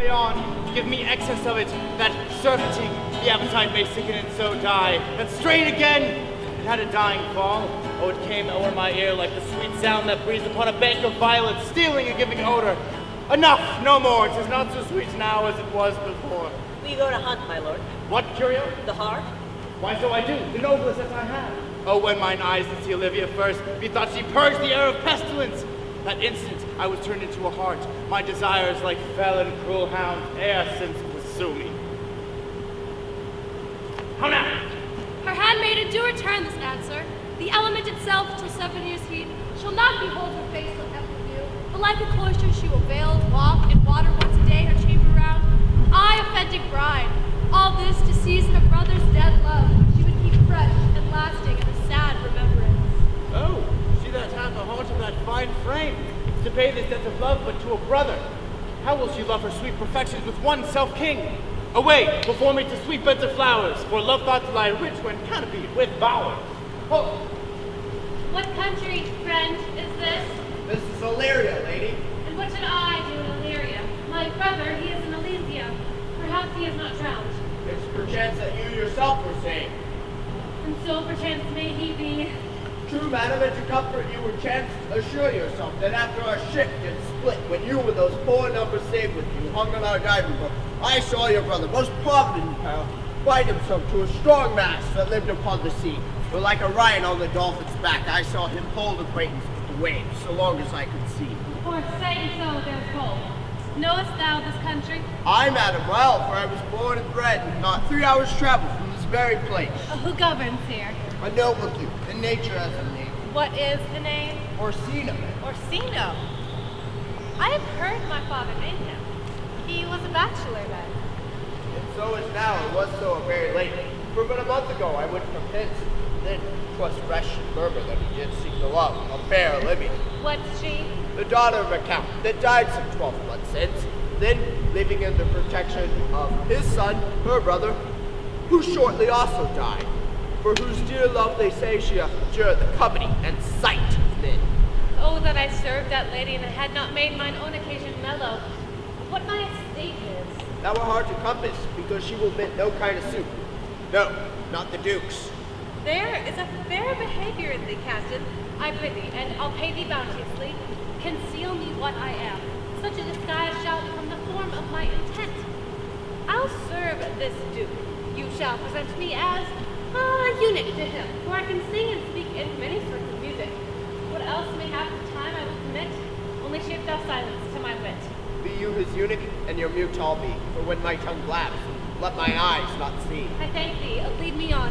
carry on. Give me excess of it, that surfeiting, the appetite may sicken and so die. That strain again, it had a dying fall. Oh, it came o'er my ear like the sweet sound that breathes upon a bank of violets, stealing and giving odor. Enough, no more. 'Tis not so sweet now as it was before. We go to hunt, my lord. What, Curio? The hart? Why, so I do, the noblest that I have. Oh, when mine eyes did see Olivia first, methought she purged the air of pestilence. That instant I was turned into a hart. My desires, like fell and cruel hounds, ere since pursue me. How now? Her handmaiden do return this answer. The element itself, till 7 years' heat, shall not behold her face till ever view. But like a cloister she will veiled walk in water once a day her chamber round. I, offended bride, all this to season a brother's dead love, she would keep fresh and lasting in a sad remembrance. Oh, she that hath the heart of that fine frame, to pay this debt of love but to a brother. How will she love her sweet perfections with one self-king? Away, before me to sweet beds of flowers, for love thought to lie rich when canopied with bowers. Oh. What country, friend, is this? This is Illyria, lady. And what should I do in Illyria? My brother, he is in Elysia. Perhaps he is not drowned. It's perchance that you yourself were saying. And so perchance may he be... True, madam, and to comfort you were chance assure yourself that after our ship did split, when you with those 4 numbers saved with you hung on our diving boat, I saw your brother, most provident in peril, bind himself to a strong mast that lived upon the sea. For like Orion on the dolphin's back, I saw him hold acquaintance with the waves, so long as I could see. For say so, there's hope. Knowest thou this country? I, madam, well, for I was born and bred, and not 3 hours' travel from this very place. Who governs here? A noble duke, and nature has a name. What is the name? Orsino. Orsino. I have heard my father name him. He was a bachelor then. And so is now, and was so very late. For but a month ago I went from hence. Then 'twas fresh and murmur that he did seek the love of fair Olivia. What's she? The daughter of a count that died some 12 months since. Then, living in the protection of his son, her brother, who shortly also died. For whose dear love they say she abjured the company and sight of men. Oh, that I served that lady and had not made mine own occasion mellow. What my estate is. That were hard to compass, because she will admit no kind of suit. No, not the duke's. There is a fair behavior in thee, Captain. I prithee, and I'll pay thee bounteously. Conceal me what I am. Such a disguise shall become the form of my intent. I'll serve this duke. You shall present me as a eunuch to him, for I can sing and speak in many sorts of music. What else may have the time I will commit? Only shape thou silence to my wit. Be you his eunuch, and your mute I'll be, for when my tongue blabs, let mine eyes not see. I thank thee. Lead me on.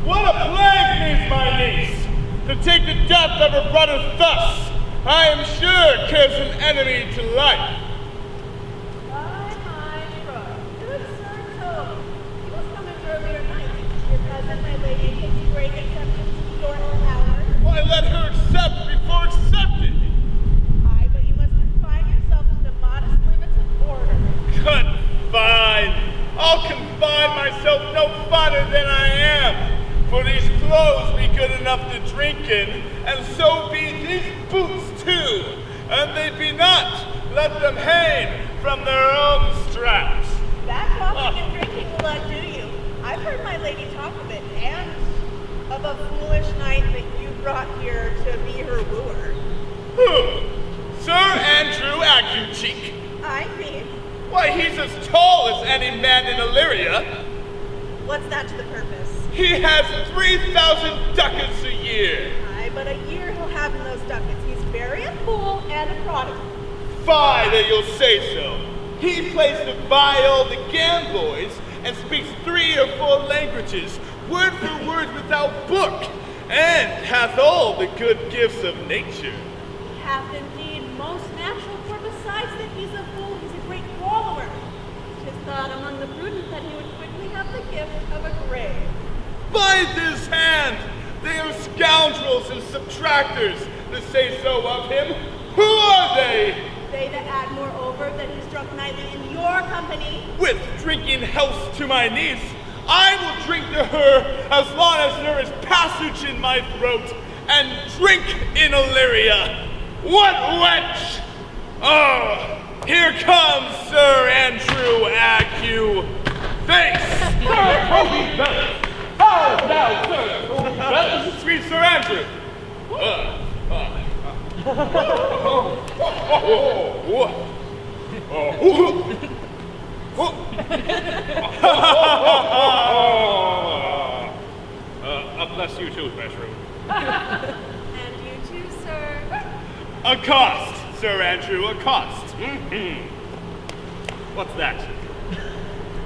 What a plague means my niece, to take the death of her brother thus. I am sure 'tis an enemy to life. My troth. Good Sir Toby, you was coming earlier night. Your cousin, my lady, gives you great acceptance to your power. Why, let her accept before accepted. Aye, but you must confine yourself to the modest limits of order. Confine. I'll confine myself no farther than I am. For these clothes be good enough to drink in, and so be these boots too. And they be not, let them hang from their own straps. That talking and drinking will not do you. I've heard my lady talk of it, and of a foolish knight that you brought here to be her wooer. Who? Sir Andrew Aguecheek? I mean, Why, he's as tall as any man in Illyria. what's that to the purpose? He has 3,000 ducats a year. Aye, but a year he'll have in those ducats. He's very a fool and a prodigal. Fie that you'll say so. He plays the viol, the gamboys, and speaks 3 or 4 languages, word for word without book, and hath all the good gifts of nature. He hath indeed most natural, for besides that he's a fool, he's a great quarreler. 'Tis thought among the prudent that he would quickly have the gift of a grave. By this hand, they are scoundrels and subtractors that say so of him. Who are they? They that add moreover that he's drunk nightly in your company. With drinking health to my niece, I will drink to her as long as there is passage in my throat, and drink in Illyria. What wench? Oh, here comes Sir Andrew Ague. Face! Sir Toby Belch! How now, Sir Toby Belch? Sweet Sir Andrew! Bless you too, Mushroom. And you too, sir. Accost, Sir Andrew, accost. What's that?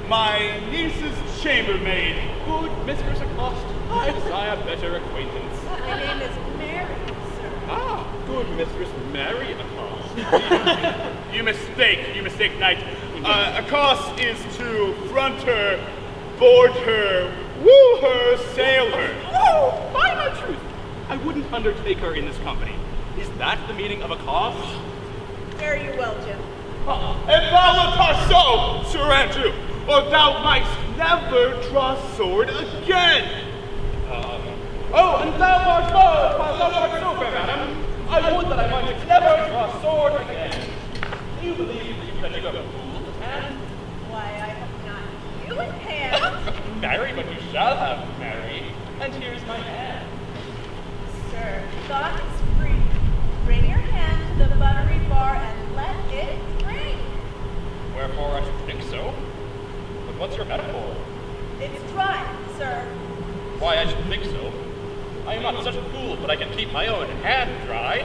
My niece's chambermaid. Good Mistress Accost. I desire better acquaintance. My name is Mary, sir. Ah, good Mistress Mary Accost. You mistake, knight. Accost is to front her, board her, woo her, sail her. Oh, by my truth, I wouldn't undertake her in this company. Is that the meaning of accost? Fare you well, Jim. And thou art so, Sir Andrew, or thou mightst never draw sword again. Oh, and thou art so, fair madam. I would that I might never draw sword again. Do you believe that you have a fool to hand? Why, I have not you in hand. Marry, but you shall have Mary. And here's my hand. Sir, thought is free. Bring your hand to the buttery bar and let it drink. Wherefore I should think so. But what's your metaphor? It's dry, sir. Why, I should think so. I am not such a fool, but I can keep my own hand dry.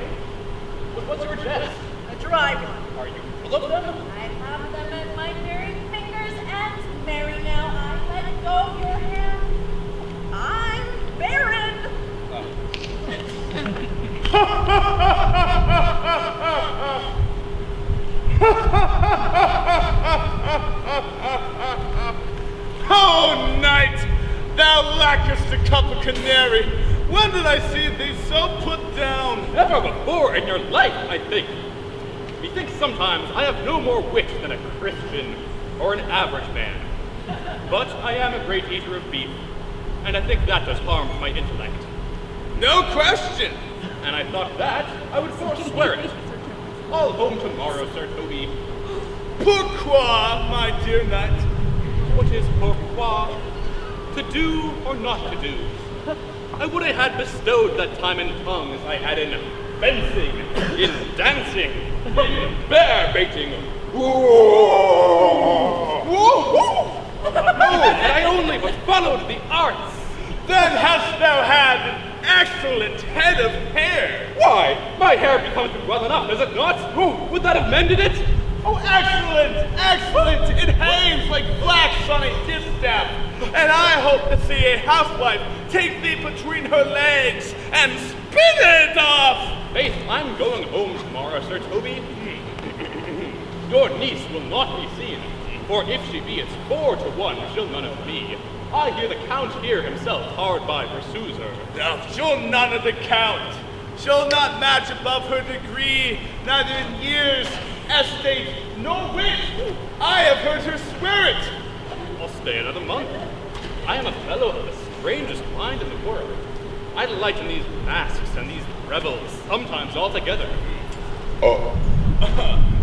But what's your jest? A dry one. Are you full of them? I have them at my very fingers' ends. Mary, now I let go your hand. I'm barren. Oh, knight, thou lackest a cup of canary. When did I see thee so put down? Never before in your life, I think. Methinks sometimes I have no more wit than a Christian or an average man. But I am a great eater of beef, and I think that does harm to my intellect. No question. And I thought that I would forswear it. I'll home tomorrow, Sir Toby. Pourquoi, my dear knight? What is pourquoi? To do or not to do? I would I had bestowed that time and tongue as I had in fencing, in dancing, in bear baiting. No, that I only but followed the arts. Then hast thou had an excellent head of hair. Why, my hair becomes well enough, does it not? Would that have mended it? Oh, excellent, excellent! It hangs like flax on a distaff. And I hope to see a housewife take thee between her legs and spin it off. Faith, I'm going home tomorrow, Sir Toby. Your niece will not be seen, for if she be, it's 4-1, she'll none of me. I hear the Count here himself hard by pursues her. Now, she'll none of the Count. She'll not match above her degree, neither in years, estate, nor wit. I have heard her swear it. I'll stay another month. I am a fellow of the strangest mind in the world. I delight in these masks and these revels, sometimes all together.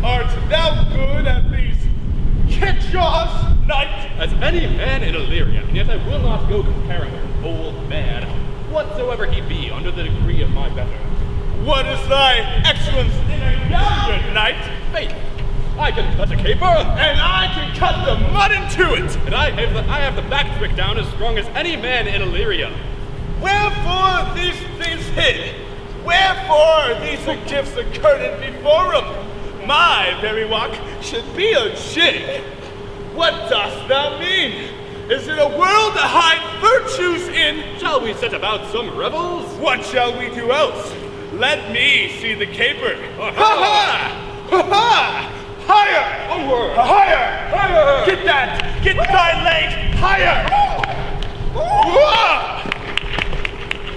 Art thou good at these kickshaws, knight? As any man in Illyria, and yet I will not go comparing with old man, whatsoever he be, under the degree of my better. What is thy excellence in a galleon, knight? Faith, I can cut a caper, and I can cut the mud into it. And I have the back trick down as strong as any man in Illyria. Wherefore these things hid? Wherefore these gifts are curtained before him? My very walk should be a jig. What dost thou mean? Is it a world to hide virtues in? Shall we set about some revels? What shall we do else? Let me see the caper. Ha-ha! Ha-ha! Higher! Onward! Higher! Higher! Get that! Get thy leg higher!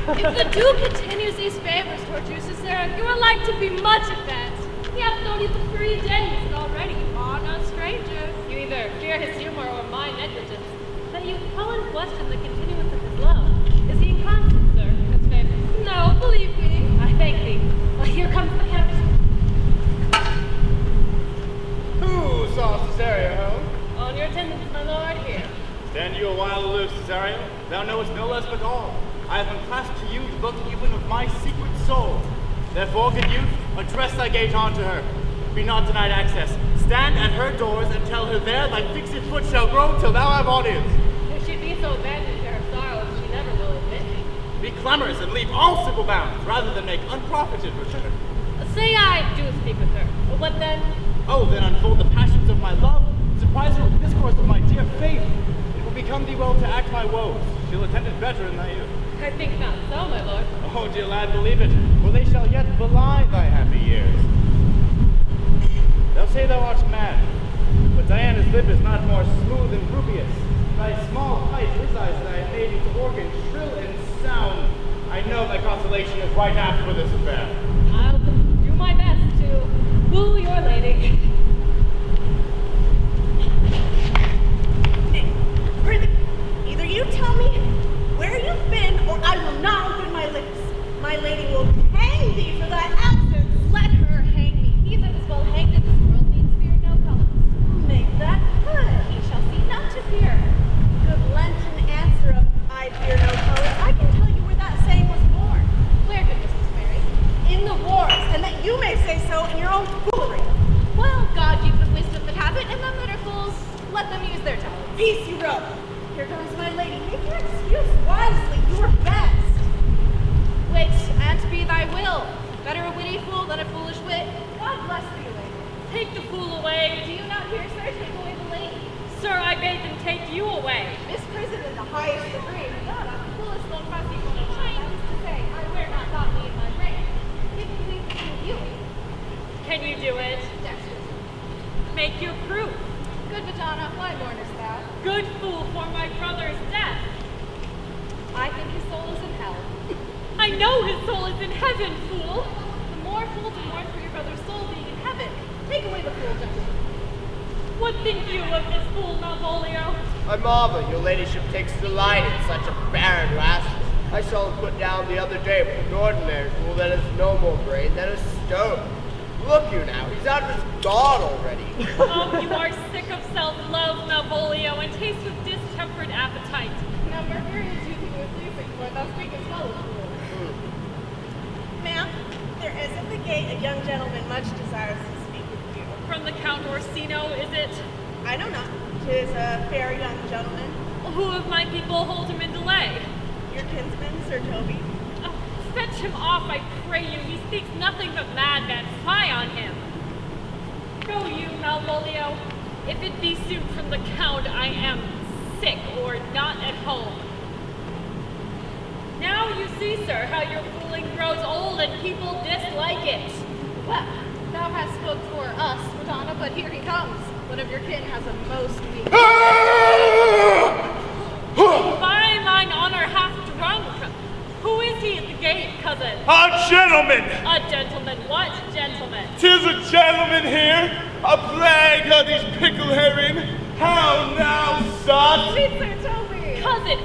If the Duke continues these favors toward you, Cicero, you are like to be much advanced. He hath known you for 3 days, and already you are no stranger. You either fear his humor or my negligence. But you call in question the continuance of his love. Is he inconstant, sir, in his favors? No, believe me. I thank thee. Well, here comes the captain. Cesario, thou knowest no less but all. I have unclasped to you the book even of my secret soul. Therefore, good youth, address thy gate unto her. Be not denied access. Stand at her doors and tell her there thy fixed foot shall grow till thou have audience. If she be so abandoned to her sorrows, she never will admit me. Be clamorous and leave all civil bounds, rather than make unprofited return. Say I do speak with her. What then? Oh, then unfold the passions of my love. Surprise her with discourse of my dear faith. It will become thee well to act my woes. She'll attend it better in thy youth. I think not so, my lord. Oh, dear lad, believe it, for they shall yet belie thy happy years. They'll say thou art mad, but Diana's lip is not more smooth and rubious. Thy small height is eyes that I have made into organ, shrill and sound. I know thy consolation is right apt for this affair. I'll do my best to woo your lady. Either you tell me where you've been, or I will not open my lips. My lady will hang thee for thy absence. Let her hang me. He that is well hanged in this world needs fear no colors. Make that good. He shall see none to fear. Good Lenten answer of I fear no colors. I can tell you where that saying was born. Where, good Mrs. Mary? In the wars, and that you may say so in your own foolery. Well, God give the wisdom that have it, and them that are fools, let them use their tongues. Peace, you rogue. Here comes my lady. Make your excuse wisely. You are best. Wit, and be thy will. Better a witty fool than a foolish wit. God bless thee, lady. Take the fool away. Do you not hear, sir? Take away the lady. Sir, I bade them take you away. Misprison in the highest degree. God, I'm foolish, non fussy, non shame. That is to say, I wear not godly in my brain. Give me leave to you. Can you do it? Dexterous. Make your proof. Good Madonna, why mournest thou? Good fool for my brother's death. I think his soul is in hell. I know his soul is in heaven, fool. The more fool to mourn for your brother's soul being in heaven. Take away the fool, gentlemen. What think you of this fool, Malvolio? I marvel your ladyship takes delight in such a barren rascal. I saw him put down the other day with an ordinary fool that has no more brain than a stone. Look you now, he's out of his god already. Oh, you are sick of self-love, Malvolio, and taste with distempered appetite. Now Mercury is using you as leasing for thou speakest well of fool. Ma'am, there is at the gate a young gentleman much desirous to speak with you. From the Count Orsino, is it? I know not. 'Tis a fair young gentleman. Who of my people hold him in delay? Your kinsman, Sir Toby. Oh, fetch him off, I pray you. He speaks nothing but madman. Fie on him. Go you, Malvolio. If it be suit from the Count, I am sick or not at home. Now you see, sir, how your fooling grows old and people dislike it. Well, thou hast spoke for us, Madonna, but here he comes. One of your kin has a most weak... By mine honor half drunk. Who is he at the gate, cousin? A gentleman! A gentleman. What gentleman? 'Tis a gentleman here. A plague of these pickle herring. How now, son? Sweet Sir Toby! Cousin,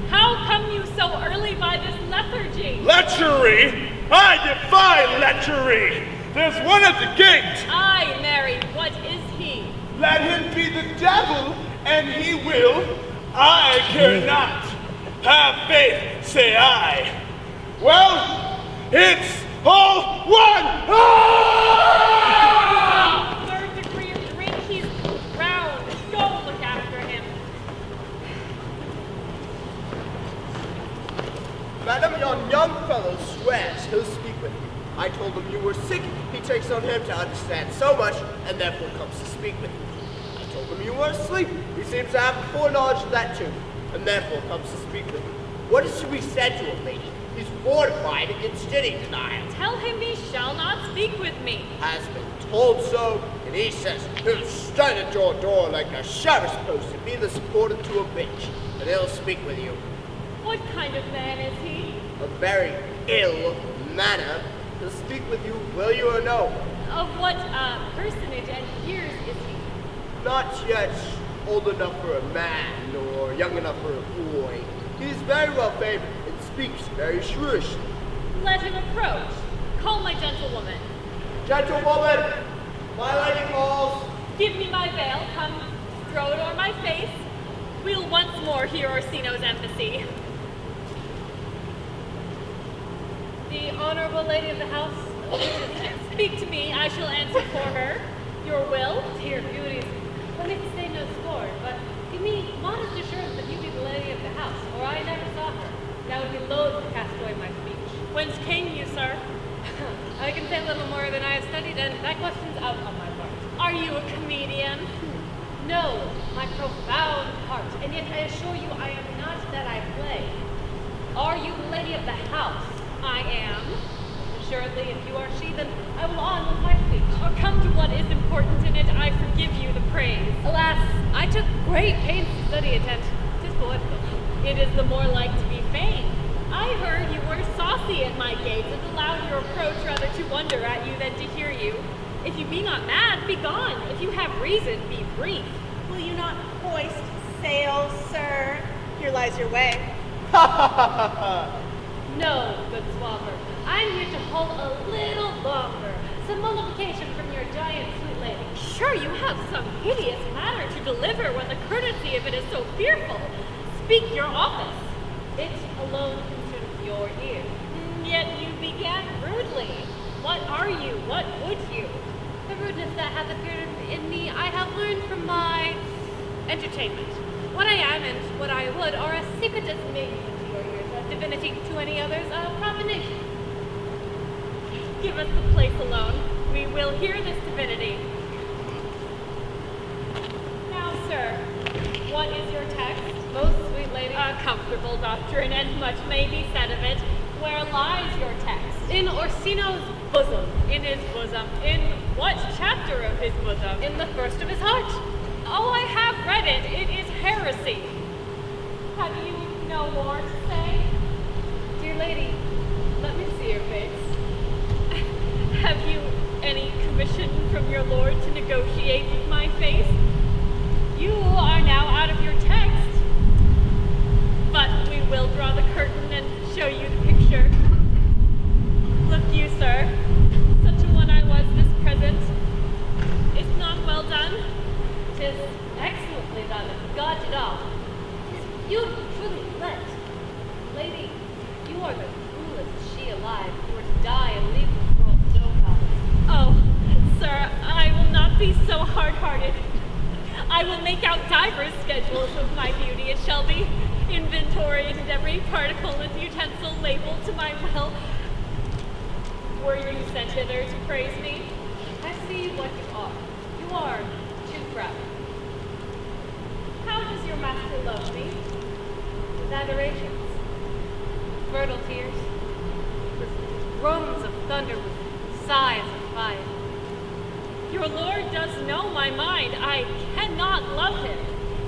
how come you so early by this lethargy? Lechery? I defy lechery. There's one at the gate. Aye, Mary, what is he? Let him be the devil, and he will. I care not. Have faith, say I. Well, it's all one. Ah! Third degree of drink, he's drowned. Go look after him. Madam, yon young fellow swears he'll speak with you. I told him you were sick. He takes on him to understand so much, and therefore comes to speak with you. I told him you were asleep. He seems to have foreknowledge of that too, and therefore comes to speak with you. What is to be said to him, lady? He's fortified against any denial. Tell him he shall not speak with me. Has been told so, and he says he'll stand at your door like a sheriff's post and be the supporter to a bitch, and he'll speak with you. What kind of man is he? A very ill manner. He'll speak with you, will you or no? Of what personage and years is he? Not yet old enough for a man, or young enough for a boy. He's very well favored, and speaks very shrewishly. Let him approach. Call my gentlewoman. Gentlewoman, my lady calls. Give me my veil. Come, throw it o'er my face. We'll once more hear Orsino's embassy. The honorable lady of the house. Speak to me, I shall answer for her. Your will? Dear beauties, let me stay no scorn, but give me modest assurance that you be the lady of the house, or I never saw her. That would be loath to cast away my speech. Whence came you, sir? I can say little more than I have studied, and that question's out on my part. Are you a comedian? No, my profound heart, and yet I assure you I am not that I play. Are you the lady of the house? I am. Assuredly, if you are she, then I will on with my speech. Or come to what is important in it, I forgive you the praise. Alas, I took great pains to study it, and 'tis poetical. It is the more like to be feigned. I heard you were saucy at my gates, and allowed your approach rather to wonder at you than to hear you. If you be not mad, be gone. If you have reason, be brief. Will you not hoist sail, sir? Here lies your way. No, good swabber. I'm here to hold a little longer. Some multiplication from your giant sweet lady. Sure, you have some hideous matter to deliver when the courtesy of it is so fearful. Speak your office. It alone concerns your ear. Yet you began rudely. What are you? What would you? The rudeness that hath appeared in me I have learned from my entertainment. What I am and what I would are as secret as may be to your ears, as divinity to any others, a profanation. Give us the place alone. We will hear this divinity. Now, sir, what is your text? Most sweet lady. A comfortable doctrine, and much may be said of it. Where lies your text? In Orsino's bosom. In his bosom. In what chapter of his bosom? In the first of his heart. Oh, I have read it. It is heresy. Have you no more to say? Dear lady, let me see your face. Have you any commission from your lord to negotiate with my face? You are now out of your text. But we will draw the curtain and show you the picture. Look you, sir. Such a one I was this present. Is not well done? 'Tis excellently done, and God did all. 'Tis beautifully let. Lady, you are the cruelest she alive. You are to die and leave the world no knowledge. Oh, sir, I will not be so hard-hearted. I will make out divers schedules of my beauty. It shall be inventoried and every particle and utensil labeled to my will. Were you sent hither to praise me? I see what you are. You are too proud. How does your master love me? With adorations, fertile tears, with groans of thunder, with sighs of fire. Your lord does know my mind. I cannot love him.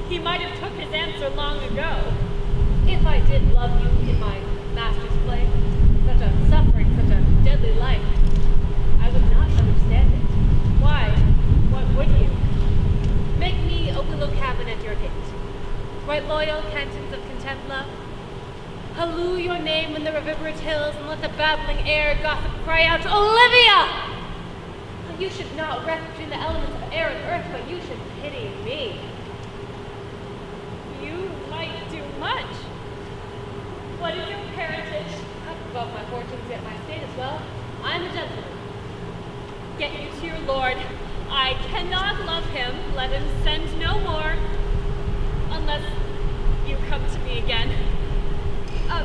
He might have took his answer long ago. If I did love you in my master's play, such a suffering, such a deadly life, I would not understand it. Why? What would you? Make me a willow cabin at your gate. Write loyal cantons of content love. Halloo your name in the reverberate hills, and let the babbling air gossip cry out, Olivia! You should not rest between the elements of air and earth, but you should pity me. You might do much. What is your parentage? Up above my fortunes, yet my state as well. I am a gentleman. Get you to your lord. I cannot love him. Let him send no more. Unless you come to me again.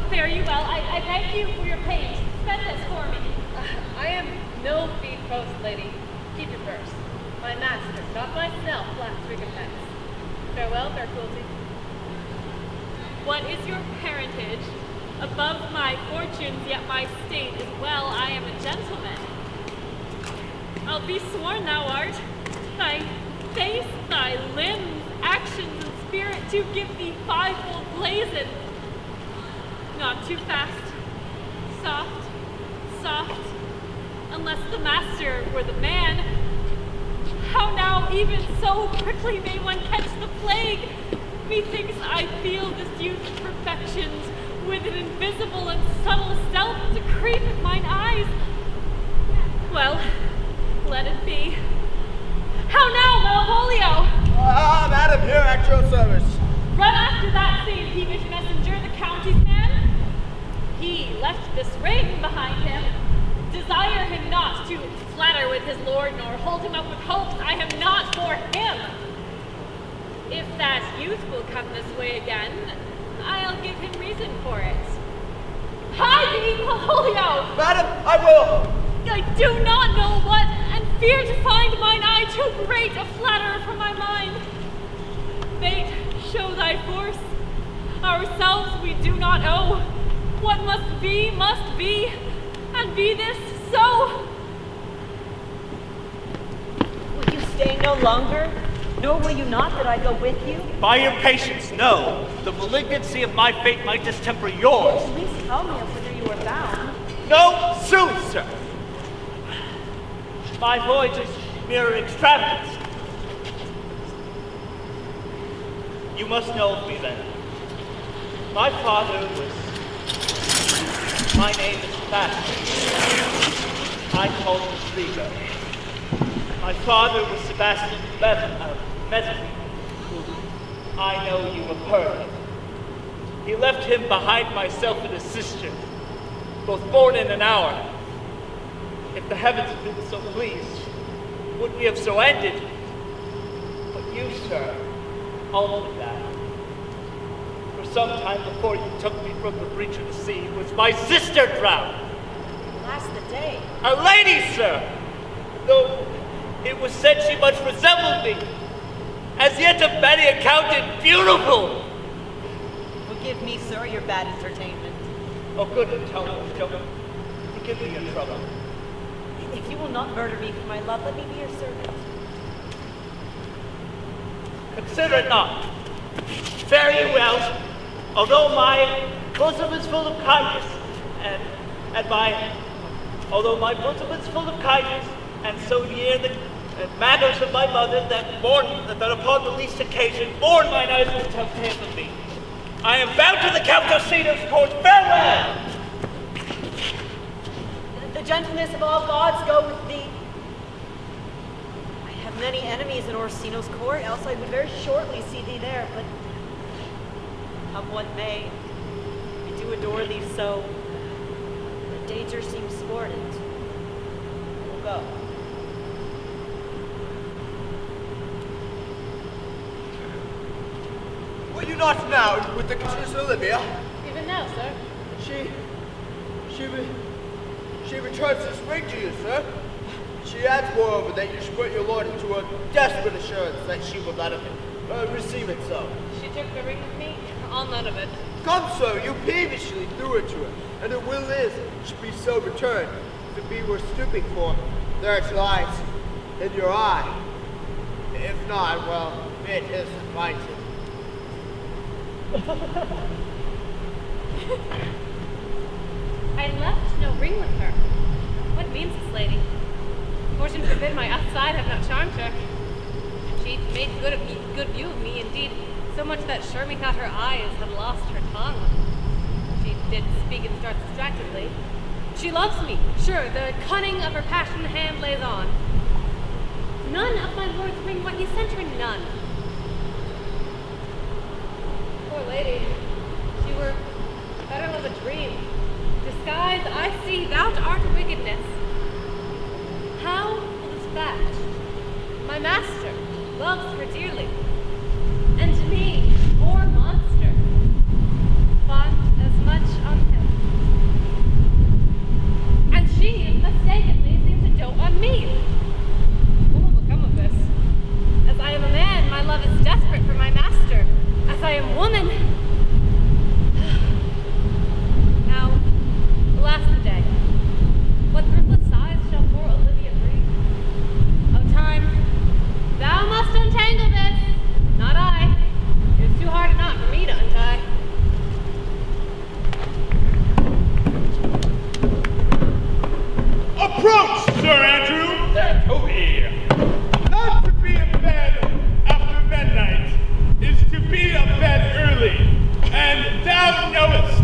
Fare you well. I beg you for your pains. Spend this for me. I am no fee post, lady. Keep your purse. My master, not myself, last recompense. Farewell, fair cruelty. What is your parentage? Above my fortunes, yet my state is well. I am a gentleman. I'll be sworn thou art. Thy face, thy limbs, actions, and spirit to give thee fivefold blazon. Not too fast. Soft, soft. Unless the master were the man. How now, even so quickly may one catch the plague? Methinks I feel this youth's perfections with an invisible and subtle stealth to creep at mine eyes. Well, let it be. How now, Malvolio? Madam, here at your service. Run And that same peevish messenger, the county's man, he left this ring behind him. Desire him not to flatter with his lord, nor hold him up with hopes I have not for him. If that youth will come this way again, I'll give him reason for it. Hide thee, Malvolio! Madam, I will! I do not know what, and fear to find mine eye too great a flatterer for my mind. Fate, show thy force. Ourselves we do not owe. What must be, and be this so. Will you stay no longer? Nor will you not that I go with you? By your patience, no. The malignancy of my fate might distemper yours. At least tell me of whither you are bound. No, soon, sir. My voyage is mere extravagance. You must know of me then. My father was... My name is Sebastian. I call him Rigo. My father was Sebastian Mesquite, who I know you have heard. He left him behind myself and his sister, both born in an hour. If the heavens had been so pleased, would we have so ended? But you, sir, only that. For some time before you took me from the breach of the sea, was my sister drowned. Alas the day. A lady, sir! Though it was said she much resembled me, as yet of many accounted beautiful. Forgive me, sir, your bad entertainment. Oh, good intelligence, gentlemen. Forgive me your trouble. If you will not murder me for my love, let me be your servant. Consider it not. Very well. Although my bosom is full of kindness, although my bosom is full of kindness, and so near the manners of my mother that upon the least occasion born mine eyes will tell tale of me. I am bound to the Count Orsino's court. Farewell! The gentleness of all gods go with thee. I have many enemies in Orsino's court, else I would very shortly see thee there, but come what may, I do adore thee so. The danger seems thwarted. We'll go. Will you not now with the Countess Olivia? Even now, sir. She returns this ring to you, sir. She adds, moreover, that you should put your lord into a desperate assurance that she will let him receive it so. She took the ring with me? All none of it. Come, sir, you peevishly threw it to her, and her will is, should be so returned. If it be worth stooping for, there it lies, in your eye. If not, well, it is invited. I left no ring with her. What means this lady? Fortune forbid my outside have not charmed her. She made good view of me, indeed, so much that sure methought her eyes had lost her tongue. She did speak and start distractedly. She loves me, sure, the cunning of her passion hand lays on. None of my lord's ring, what he sent her, none. Poor lady, she were better was a dream. Disguise, I see, thou art wickedness. How will this fact? My master loves her dearly, and me, poor monster, fond as much on him. And she mistakenly seems to dote on me. What will become of this? As I am a man, my love is desperate for my master. As I am woman. Now, alas the day. What thriftless sighs shall poor Olivia breathe? O time, thou must untangle this, not I. It is too hard a knot for me to untie. Approach, Sir Andrew! There, Toby! Not to be in bed after midnight is to be in bed early, and thou knowest.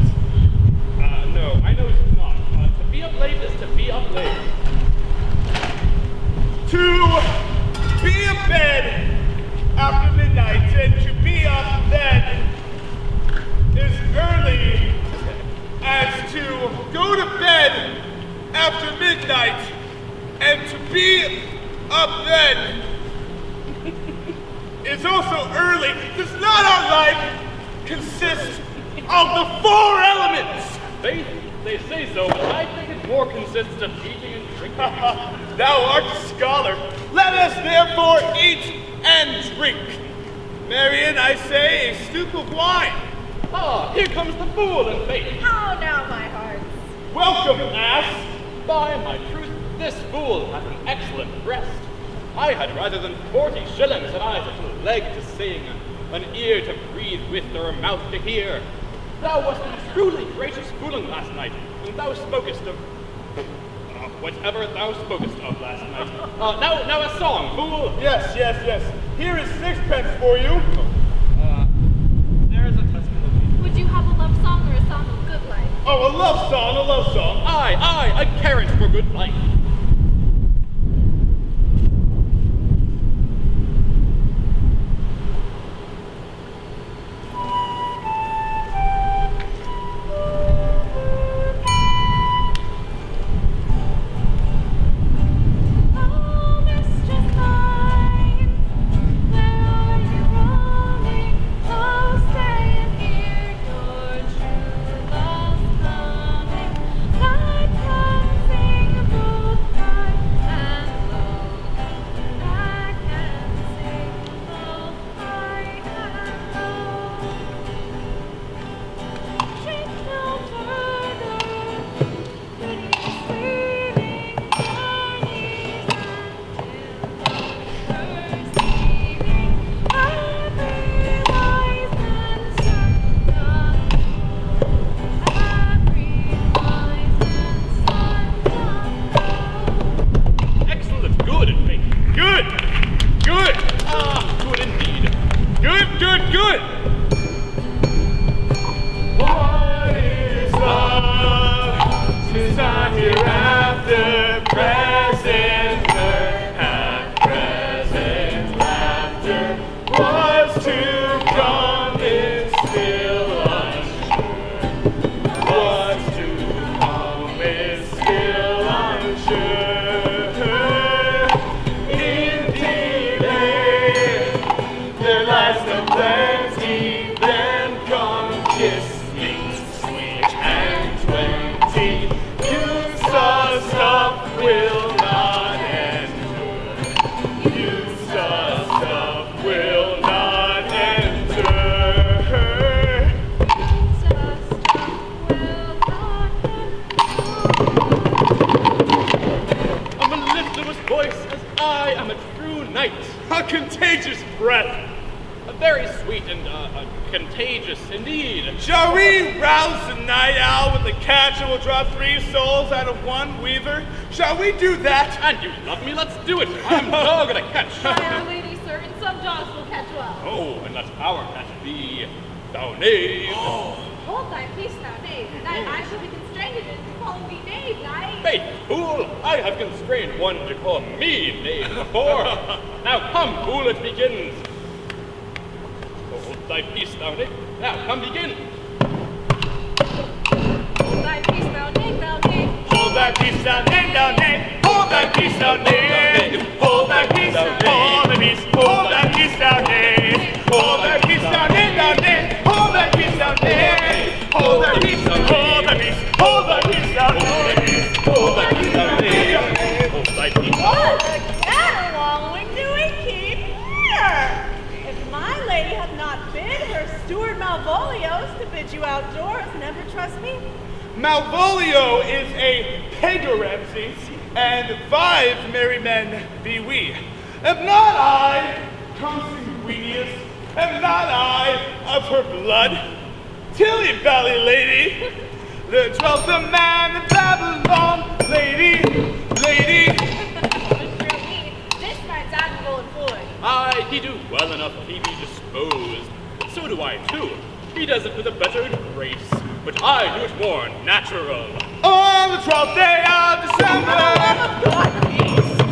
No, I know it's not. To be up late is to be up late. To be in bed after midnight and to be up then to go to bed after midnight and to be up then is also early. Does not our life consist of the 4 elements? They say so, but I think it more consists of eating and drinking. Thou art a scholar. Let us therefore eat and drink. Marion, I say, a stoup of wine. Ah, here comes the fool in faith. Oh, now my heart. Welcome, ass. By my truth, this fool hath an excellent breast. I had rather than 40 shillings had I such a leg to sing, an ear to breathe with, or a mouth to hear. Thou wast a truly gracious fooling last night, when thou spokest of whatever thou spokest of last night. Now a song, fool. Yes. Here is 6pence for you. There is a Tuscan. Would you have a love song or a song of good life? Oh, a love song. Aye, a carrot for good life. Shall we rouse the night owl with a catch and we'll draw 3 souls out of 1 weaver? Shall we do that? And you love me, let's do it. I am dog at a catch. By our lady, sir, and some dogs will catch well. Oh, and let our catch be, thou knave. Oh. Hold thy peace, thou knave. Thy eyes shall be constrained in calling thee knave, thy... Faith, fool, I have constrained one to call me knave before. Now come, fool, it begins. Hold thy peace, thou knave. Now come, begin. Hold thy peace, thou knave, thou knave. Hold thy peace, thou knave, thou knave. Hold thy peace, thou knave. Hold thy peace, hold thy peace, hold thy peace, thou knave. Hold thy peace, thou knave, thou knave. Hold thy peace, thou knave. Hold thy peace, hold thy peace, hold thy peace, thou knave. Hold thy peace, thou knave. Hold thy peace. What a caterwauling do we keep here? If my lady hath not bid her steward Malvolios to bid you outdoors, never trust me. Malvolio is a pegaramsey, and 5 merry men be we. Am not I consanguineous? Am not I of her blood? Tilly Valley lady, the 12th man in Babylon, lady. This night's admirable employed. Aye, he do well enough if he be disposed. So do I too. He does it with a better grace, but I do it more natural. On the 12th day of December.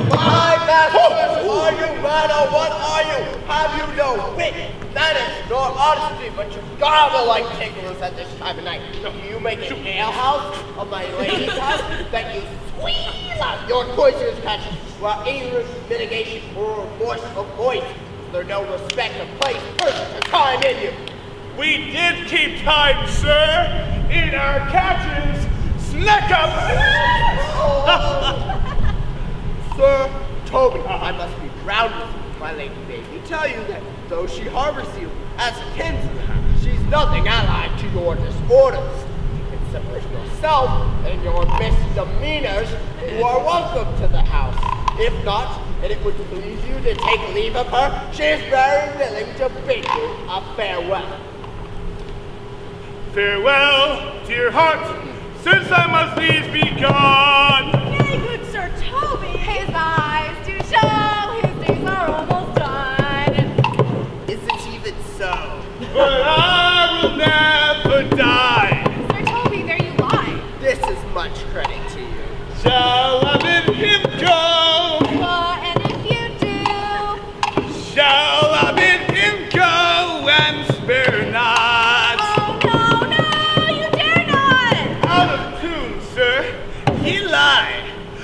My masters, are you mad or what are you? Have you no wit, manners, nor honesty, but you garble like tigers at this time of night? Do you make an alehouse of my lady's house that you squeeze out your poisonous passion while English mitigation or voice of voice? There's no respect of place, person, or time in you. We did keep time, sir, in our catches. Snack up! Sir Toby, I must be proud of you. My lady made me tell you that though she harbors you as kinsman, she's nothing allied to your disorders. Except for yourself and your misdemeanors, you are welcome to the house. If not, and it would please you to take leave of her, she is very willing to bid you a farewell. Farewell, dear heart, since I must needs be gone. Nay, good Sir Toby. His eyes do show his days are almost done. Isn't even so. But I will never die. Sir Toby, there you lie. This is much credit to you. Shall I bid him go? And if you do, Shall I bid him go and spare not? oh no, you dare not! Out of tune, sir. Ye lie.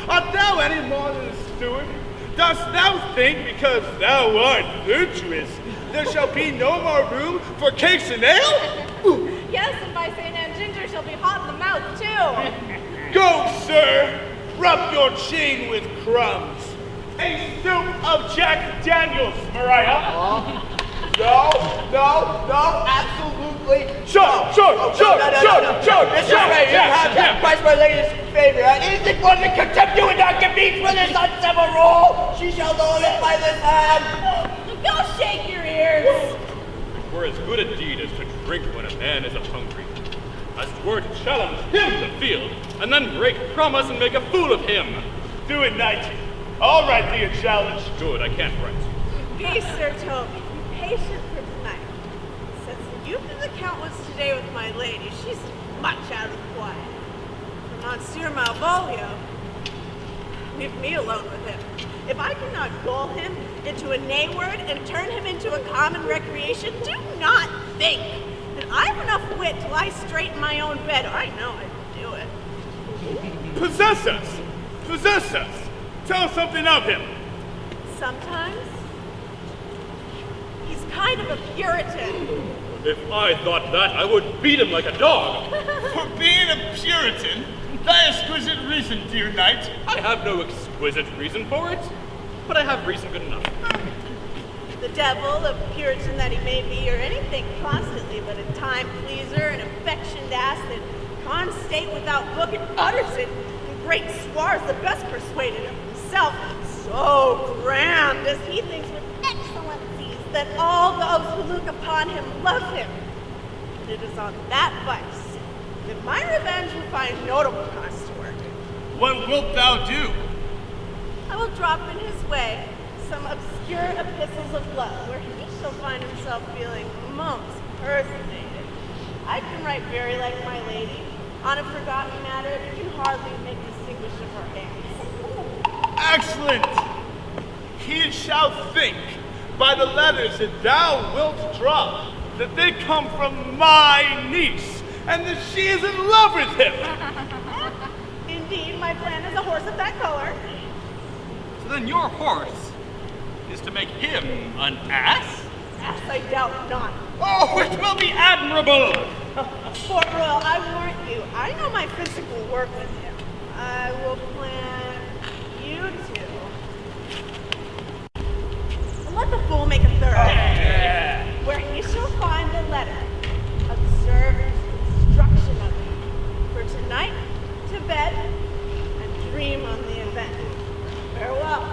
Art thou any more than a steward? Dost thou think because thou art virtuous, there shall be no more room for cakes and ale? Yes, and by St. Anne ginger shall be hot in the mouth, too. Go, sir. Rub your chain with crumbs. A soup of Jack Daniels, Mariah. No, absolutely. Sure. Mr. Ray, you have that price my lady's favor. Anything more than contempt you and not compete for this uncivil rule. She shall know it by this hand. Go shake your ears. Were as good a deed as to drink when a man is a-hungry, as 'twere to challenge him to field, and then break promise and make a fool of him. Do it, knight. All right, dear challenge. Good, I can't write. Be Sir Toby, be patient for tonight. Since the youth of the Count was today with my lady, she's much out of quiet. For Monsieur Malvolio, leave me alone with him. If I cannot gull him into a nay word and turn him into a common recreation, do not think that I have enough wit to lie straight in my own bed. I know I can do it. Possess us. Tell us something of him. Sometimes he's kind of a Puritan. If I thought that, I would beat him like a dog. For being a Puritan, thy exquisite reason, dear knight. I have no exquisite reason for it, but I have reason good enough. The devil, a Puritan that he may be, or anything constantly but a time pleaser, an affectioned ass that can't state without book and utters it in great swarms, the best persuaded of himself, so grand as he thinks with excellencies that all those who look upon him love him. And it is on that vice that my revenge will find notable cause to work. What wilt thou do? I will drop in his way some obscure epistles of love where he shall find himself feeling most personated. I can write very like my lady on a forgotten matter that can hardly make distinguish of her hands. Excellent! He shall think by the letters that thou wilt drop that they come from my niece and that she is in love with him. Indeed, my plan is a horse of that color. So then your horse is to make him an ass? Ass I doubt not. Oh, it will be admirable! Fort Royal, I warrant you, I know my physical work with him. I will plan you two. And let the fool make a third. Where he shall find the letter. Observe his instruction of it. For tonight, to bed, and dream on the event. Farewell.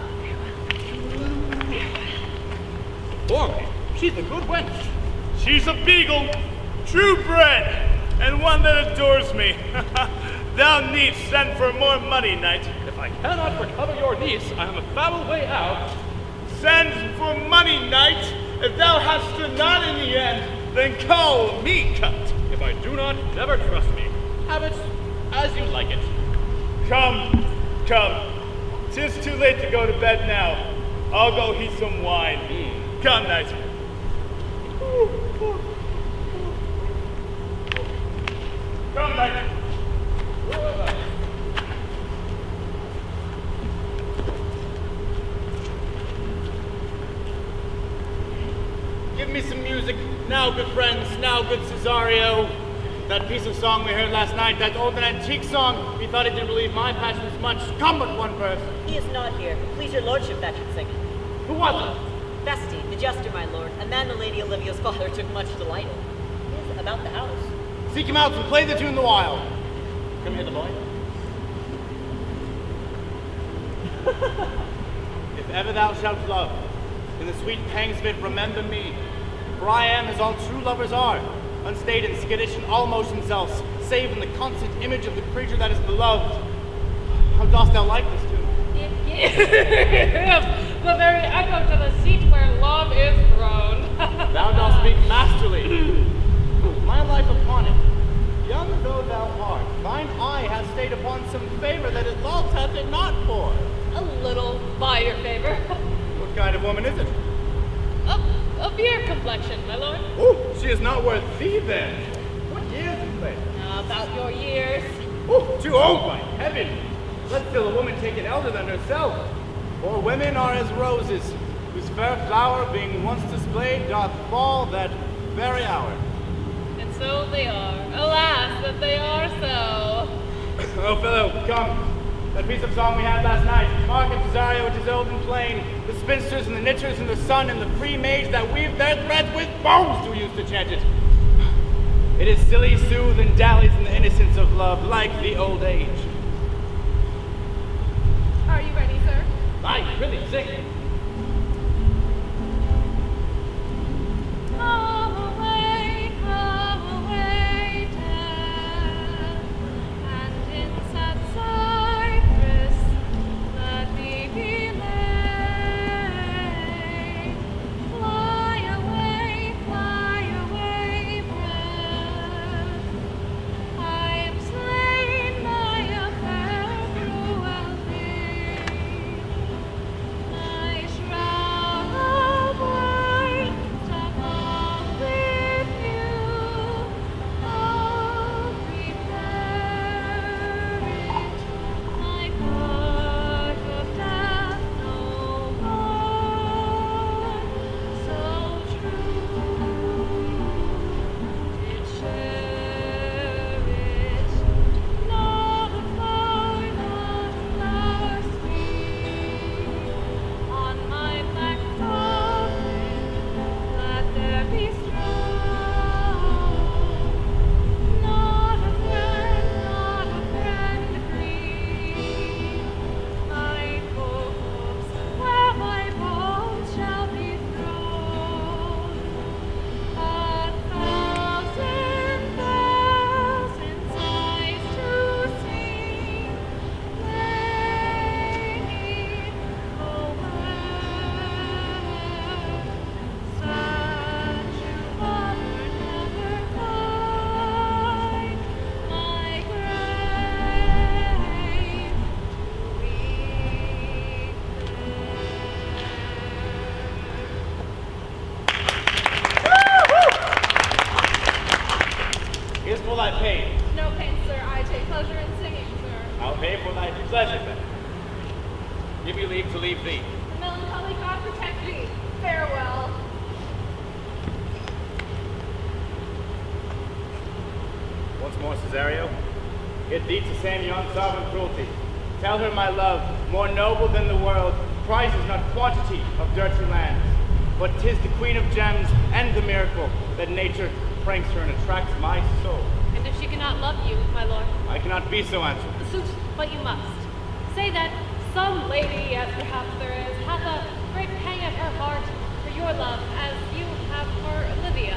For me, she's a good wench. She's a beagle, true bred, and one that adores me. Thou needst send for more money, knight. If I cannot recover your niece, I am a foul way out. Send for money, knight. If thou hast not in the end, then call me cut. If I do not, never trust me. Have it as you like it. Come. 'Tis too late to go to bed now. I'll go heat some wine. Come, knight. Come, knight. Give me some music now, good friends, now, good Cesario. That piece of song we heard last night, that old and antique song, we thought it didn't relieve my passion as much. Come but one verse. He is not here. Please your lordship that should sing it. Who was it? Festi, the jester, my lord, a man the Lady Olivia's father took much delight in. He is about the house. Seek him out and play the tune the while. Come here, the boy. If ever thou shalt love, in the sweet pangs of it remember me. For I am as all true lovers are, unstaid and skittish and all motions else, save in the constant image of the creature that is beloved. How dost thou like this tune? It gives the very echo to the seat where love is thrown. Thou dost speak masterly. My life upon it, young though thou art, thine eye hath stayed upon some favor that it loves, hath it not for? A little by your favor. What kind of woman is it? A beer complexion, my lord. Oh, she is not worth thee then. What years you play? About your years. Oh, too old, by heaven. Let still a woman take an elder than herself. For women are as roses, whose fair flower being once displayed doth fall that very hour. And so they are. Alas, that they are so. Oh, fellow, come. That piece of song we had last night, Mark and Cesario, which is old and plain, the spinsters and the knitters and the sun and the free maids that weave their threads with bones do use to chant it. It is silly, soothe, and dallies in the innocence of love, like the old age. Are you ready, sir? Aye, really, sing. Come away, death, and in sad cypress let me be laid. Fly away, breath. I am slain by a fair cruelty. My shroud of white stuck off with you. Oh, prepare it, my part of death no more. So true, did share it, not a flower, not a flower sweet. On my black coffin, let there be straw. Not a friend grieve. My corpse, where my bones shall be thrown. 1,000 eyes to see. Lady, oh where such a lover never find my grave weep Here's for thy pain. No pain, sir. I take pleasure in singing, sir. I'll pay for thy pleasure then. Give me leave to leave thee. The melancholy God protect thee. Farewell. Once more, Cesario, get thee to same yon sovereign cruelty. Tell her my love, more noble than the world, prizes not quantity of dirty lands, but 'tis the queen of gems and the miracle that nature pranks her and attracts my soul. And if she cannot love you, my lord, I cannot be so answered. suit, but you must. Say that some lady, as perhaps there is, hath a great pang at her heart for your love, as you have for Olivia.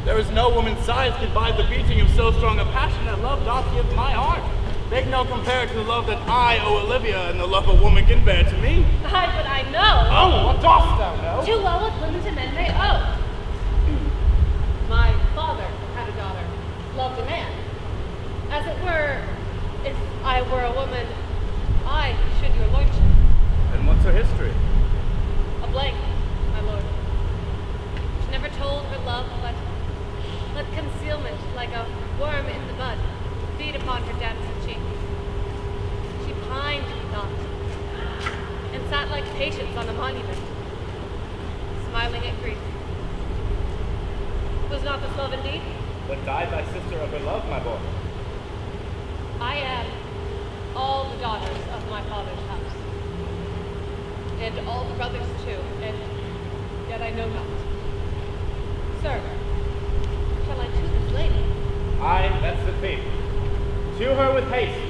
There is no woman's sighs can buy the beating of so strong a passion that love doth give my heart. Make no compare to the love that I owe Olivia and the love a woman can bear to me. Aye, but I know. Oh, what dost thou know? Too well as women to men may owe. My father had a daughter, loved a man. As it were, if I were a woman, I should your lordship. And what's her history? A blank, my lord. patience on a monument, smiling at grief. Was not this love indeed? But died thy sister of her love, my boy. I am all the daughters of my father's house, and all the brothers too, and yet I know not. Sir, shall I to this lady? Aye, that's the thing. To her with haste.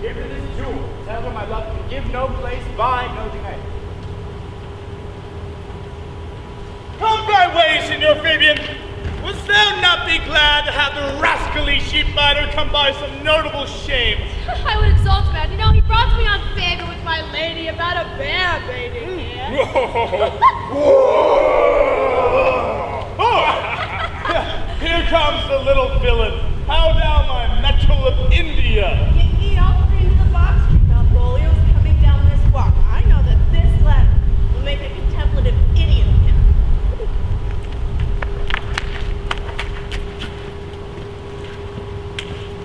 Give her this jewel. Tell her my love can give no place, buy no delay. Come thy way, Signor Fabian. Wouldst thou not be glad to have the rascally sheep-biter come by some notable shame? I would exalt man. You know, he brought me on favor with my lady about a bear baiting here. Here comes the little villain. How now, my metal of India? Get ye all three into the box. Malvolio's coming down this walk. I know that this letter will make a contemplative idiot of him.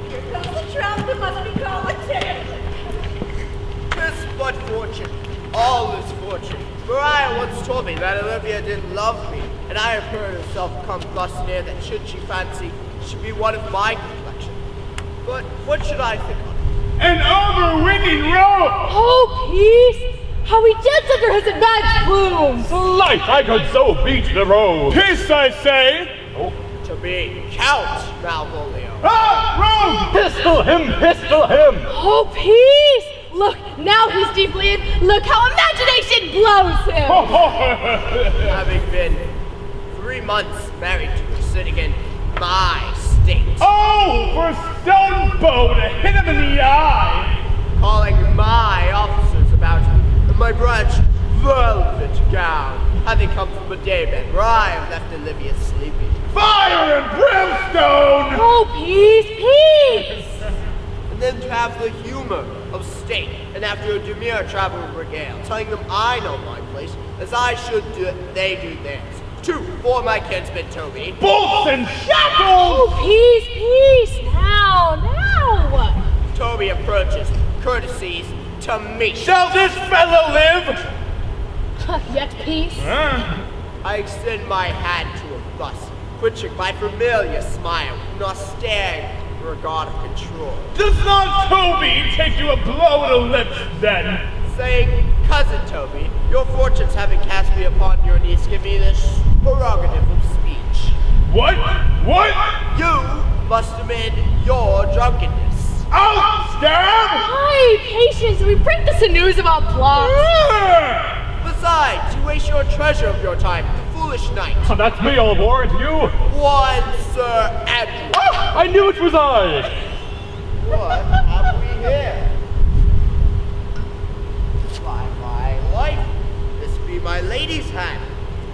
Here comes the trap that must be called a tale. This but fortune, all is fortune. Mariah once told me that Olivia didn't love me, and I have heard herself come thus near that should she fancy she'd be one of my complexion. But what should I think of? An overweening robe! Oh, peace! How he jets under his advanced plumes! Light, I could so beat the road. Peace, I say! To be Count Malvolio. Ah, rogue! Pistol him, pistol him! Oh, peace! Look, now he's deeply in. Look how imagination blows him! Having been 3 months married to her sitting in my state. Oh, for a stone bow to hit him in the eye! Calling my officers about me in my branch velvet gown, having come from a daybed where I have left Olivia sleeping. Fire and brimstone! Oh, peace, peace! And then to have the humor of state, and after a demure travel regale, telling them I know my place, as I should do it, they do theirs. 2 for my kinsman Toby. Bolts and shackles! Oh, peace, peace! Now! Toby approaches, courtesies to me. Shall this fellow live? Yet peace? I extend my hand to him thus, quenching my familiar smile, with an austere regard of control. Does not Toby take you a blow at the lips, then? Saying, Cousin Toby, your fortunes having cast me upon your knees give me this prerogative of speech. What? What? You must amend your drunkenness. I'll stab! Hi, patience! We bring this news about plots. Besides, you waste your treasure of your time, the foolish knight. Oh, that's me, old ward, you! One Sir Andrew. Oh, I knew it was I! What have we here? By my life, this be my lady's hand.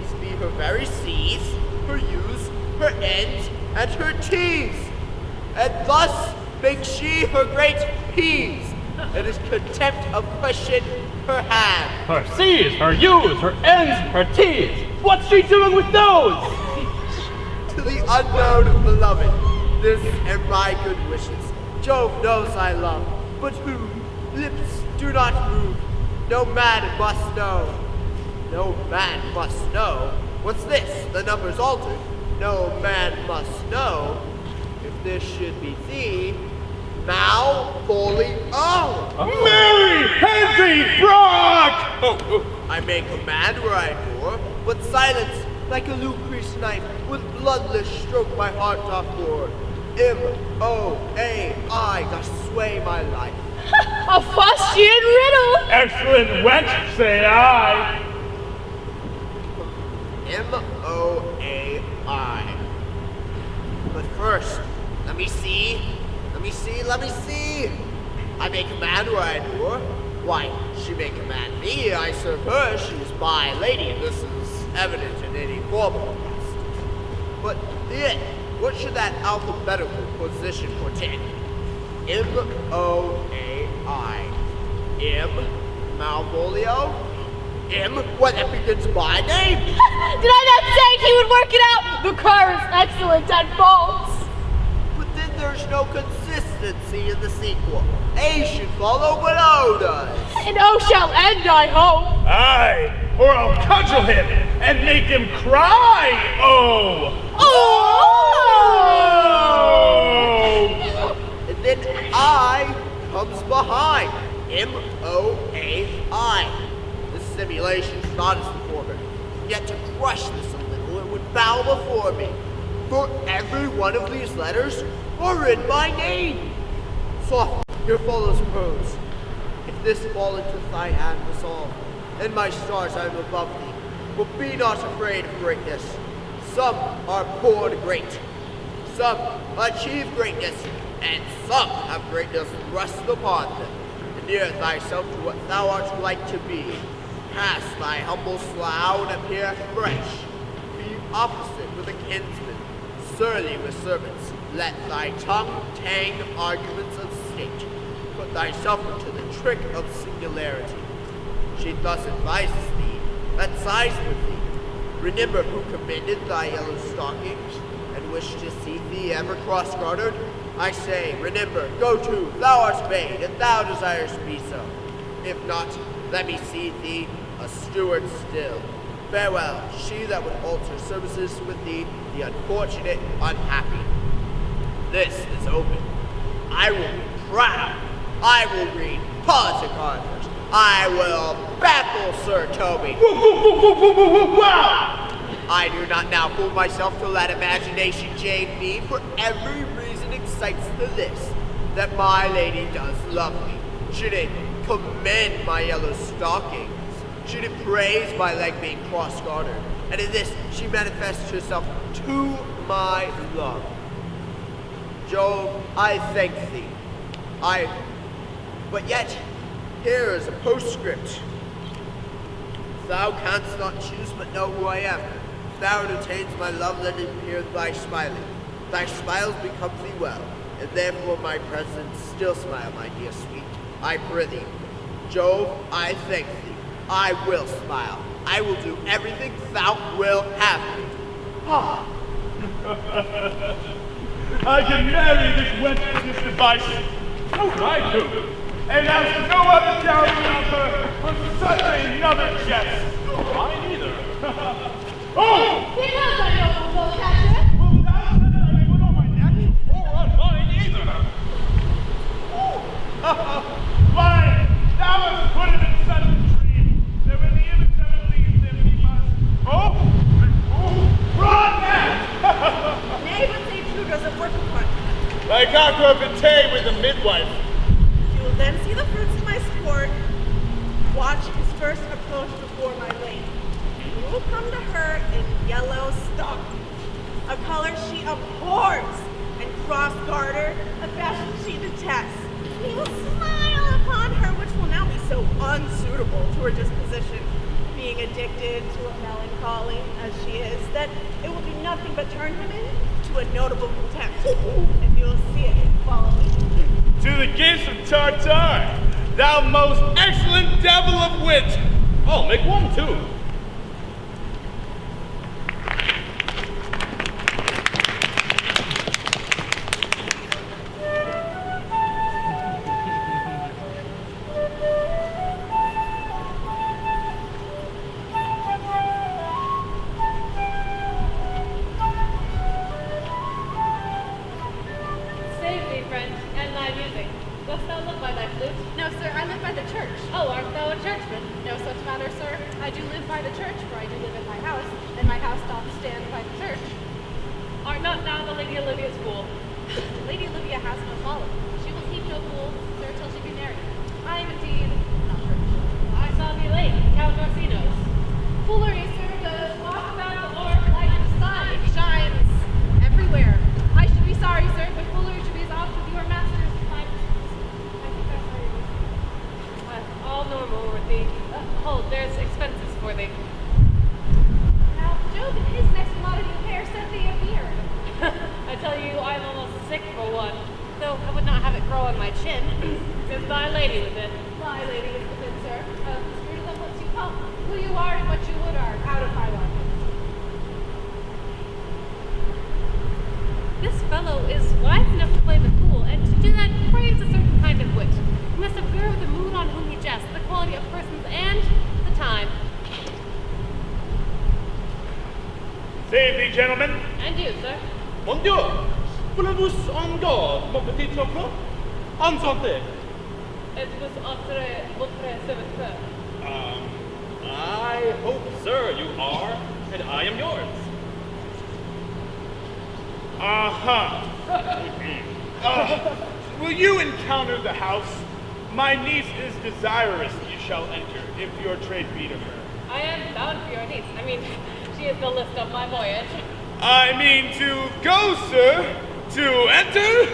These be her very C's, her U's, her N's, and her T's. And thus makes she her great P's. It is contempt of question her hand. Her C's, her U's, her N's, her T's. What's she doing with those? To the unknown beloved, this and my good wishes. Jove knows I love, but whom lips do not move. No man must know. No man must know. What's this? The number's altered. No man must know. If this should be thee, Malvolio. Mary, Henry, Brock! I may command where I adore, but silence, like a Lucreece knife, with bloodless stroke my heart doth bore. M-O-A-I doth sway my life. A fustian riddle! Excellent wench, say I. M-O-A-I. But first, let me see. I may command where I adore. Why, she may command me, I serve her, she is my lady, and this is evident in any formal request. But yet, what should that alphabetical position portend? M-O-A-I. M, Malvolio? M, what, that begins my name? Did I not say he would work it out? The car is excellent at faults. But then there's no consistency in the sequel. A should follow what O does. And O shall end, I hope. Aye, or I'll cudgel him and make him cry. Oh! And then I comes behind. M-O-A-I. This simulation's not as important. Yet to crush this a little, it would bow before me. For every one of these letters are in my name. Soft, here follows prose. If this fall into thy hand resolve, and my stars I am above thee, but be not afraid of greatness. Some are born great. Some achieve greatness, and some have greatness thrust upon them. Near thyself to what thou art like to be. Cast thy humble slough and appear fresh. Be opposite with a kinsman, surly with servants. Let thy tongue tang arguments of state. Put thyself into the trick of singularity. She thus advises thee, that sighs with thee. Remember who commended thy yellow stockings, and wished to see thee ever cross-gartered. I say, remember, go to, thou art made, if thou desirest to be so. If not, let me see thee a steward still. Farewell, she that would alter services with thee, the unfortunate, unhappy. This is open. I will be proud. I will read politic articles. I will baffle Sir Toby. I do not now fool myself to let imagination jade me, for every reason excites this, that my lady does love me. Should it commend my yellow stockings? Should it praise my leg being cross-gartered? And in this she manifests herself to my love. Jove, I thank thee. But yet, here is a postscript. Thou canst not choose but know who I am. Thou entertains my love, let it appear thy smiling. Thy smiles become thee well, and therefore my presence still smile, my dear sweet. I prithee. Jove, I thank thee. I will smile. I will do everything thou wilt have me. I can marry this wench with this device. How could I do? And as no other dowry of her for such another jest. Mine either. Oh! He knows I know who will catch it. Well, thou said that I would on my neck, or on mine either. Why, thou hast put him in such a dream, that when the image of it leaves him, he must, run back! Nay, but say true doesn't work upon you. Like aqua vitae with a midwife. You will then see the fruits of my sport. Watch his first approach before my lady. You will come to her in yellow stockings, a color she abhors, and cross-garter, a fashion she detests. He will smile upon her, which will now be so unsuitable to her disposition, being addicted to a melancholy as she is, that it will do nothing but turn him into a notable contempt. And you will see it. Follow me. To the gates of Tartar, thou most excellent devil of wit! Oh, make one too. This fellow is wise enough to play Save thee, gentlemen. And you, sir. Mon Dieu! Voulez-vous en garde, mon petit champion? En santé! It was entre votre serviteur. I hope, sir, you are, and I am yours. Will you encounter the house? My niece is desirous you shall enter, if your trade be to her. I am bound for your niece. I mean, she is the list of my voyage. I mean to go, sir. To enter?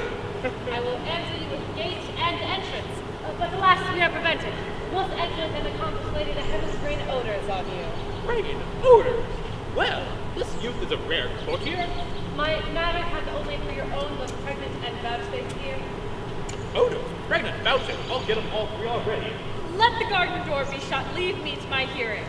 I will answer you with gate and entrance, but the last we are prevented. Most excellent and accomplished lady, the heavens rain odors on you. Rain odors? Well, this youth is a rare courtier. My matter has only for your own most pregnant and vouchsafed here. Odors, pregnant, vouching. I'll get them all three already. Let the garden door be shut. Leave me to my hearing.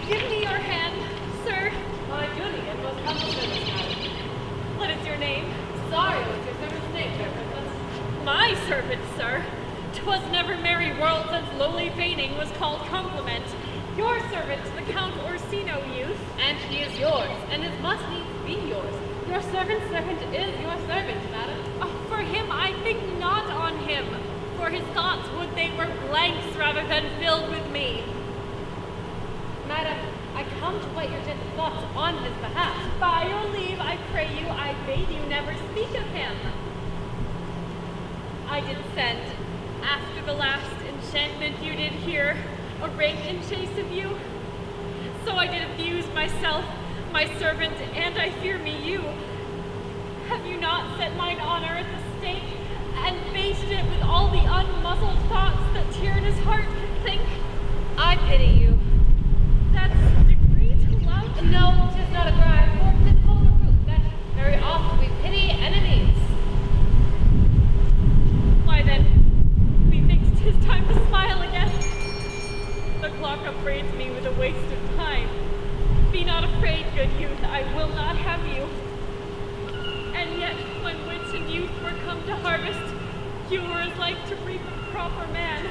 Give me your hand, sir. My duty and most humble service, madam. What is your name? Sorry, what's your servant's name, fair princess? My servant, sir. 'Twas never merry world since lowly feigning was called compliment. Your servant, the Count Orsino youth. And he is yours, and it must needs be yours. Your servant's servant is your servant, madam. Oh, for him I think not on him, for his thoughts would they were blanks rather than filled with me. Madam, I come to write your gentle thoughts on his behalf. By your leave, I pray you, I bade you never speak of him. I did send, after the last enchantment you did hear, a ring in chase of you. So I did abuse myself, my servant, and I fear me you. Have you not set mine honor at the stake, and basted it with all the unmuzzled thoughts that tyrannous heart can think? I pity you. That's degree to love? No, 'tis not a cry, for 'tis full of root, that very oft we pity enemies. Why then, methinks 'tis time to smile again. The clock upbraids me with a waste of time. Be not afraid, good youth, I will not have you. And yet, when wits and youth were come to harvest, you were as like to reap a proper man.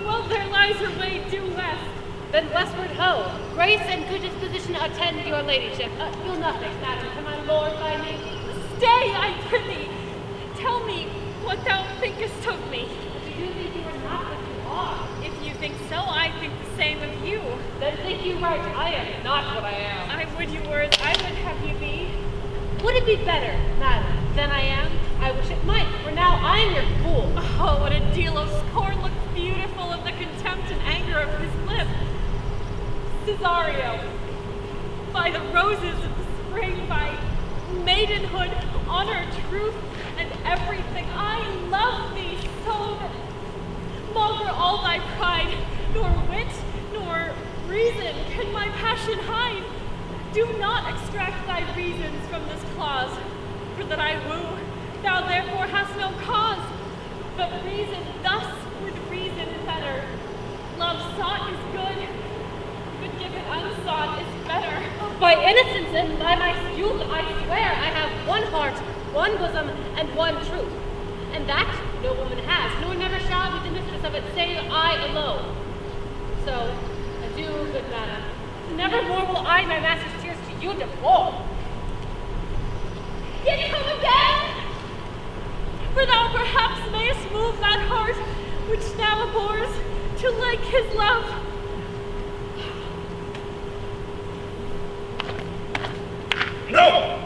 Well, there lies her way due west. Then westward ho! Grace and good disposition attend your ladyship. You'll nothing, madam, to my lord by me. Stay, I prithee. Tell me what thou thinkest of me. Do you think you are not what you are? If you think so, I think the same of you. Then think you right, I am not what I am. I would you were as I would have you be. Would it be better, madam, than I am? I wish it might, for now I am your fool. Oh, what a deal of scorn looks beautiful in the contempt and anger of his lip. Cesario, by the roses of the spring, by maidenhood, honor, truth, and everything, I love thee so that maugre all thy pride, nor wit, nor reason can my passion hide. Do not extract thy reasons from this clause, for that I woo, thou therefore hast no cause. But reason thus with reason better. Love sought is good, but given unsought is better. By innocence and by my youth, I swear I have one heart, one bosom, and one truth. And that no woman has, nor never shall be the mistress of it, save I alone. So, adieu, good madam. Never more will I my master's tears to you deplore. Yet come again! For thou perhaps mayest move that heart which now abhors to like his love. No,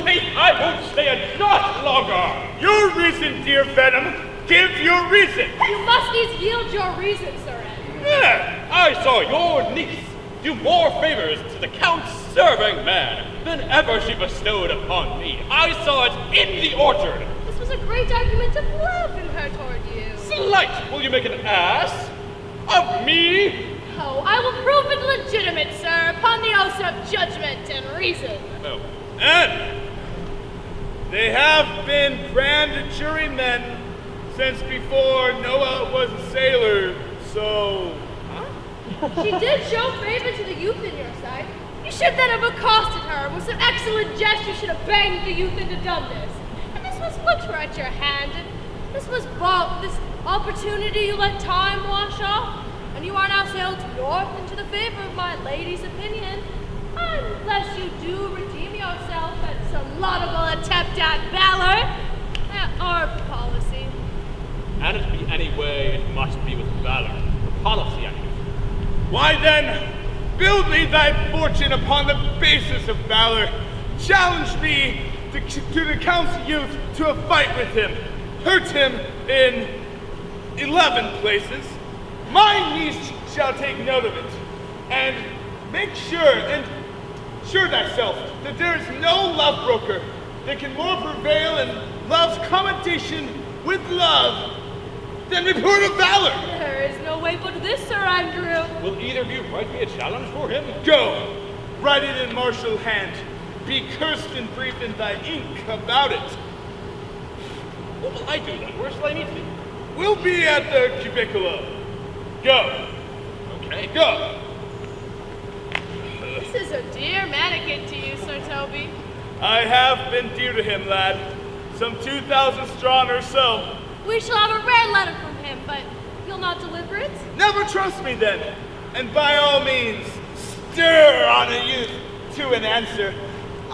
Faith, I won't stay a jot longer. Your reason, dear Venom, give your reason. You must needs yield your reason, Sir Ed. Yeah, I saw your niece do more favors to the Count's serving man than ever she bestowed upon me. I saw it in the orchard. This was a great argument of love in her toward you. Slight, will you make an ass of me? Oh, I will prove it legitimate, sir, upon the oath of judgment and reason. Oh, And they have been grand jurymen since before Noah was a sailor, so... She did show favor to the youth in your sight. You should then have accosted her. With some excellent jest, you should have banged the youth into dumbness. And the This was liquor at your hand. This was this opportunity you let time wash off, and you are now sailed north into the favor of my lady's opinion. Unless you do redeem yourself at some laudable attempt at valor, or policy. And it be any way, it must be with valor. For policy, I mean. Why then, build me thy fortune upon the basis of valor. Challenge me to the council youth to a fight with him. Hurt him in 11 places. My niece shall take note of it. And make sure, and sure thyself, that there is no love broker that can more prevail in love's commendation with love than report of valor. There is no way but this, Sir Andrew. Will either of you write me a challenge for him? Go, write it in martial hand. Be cursed and brief in thy ink about it. What will I do then? Where shall I meet him? We'll be at the cubiculo. Go. Okay. Go. This is a dear mannequin to you, Sir Toby. I have been dear to him, lad. Some 2,000 strong or so. We shall have a rare letter from him, but you'll not deliver it? Never trust me then. And by all means, stir on a youth to an answer.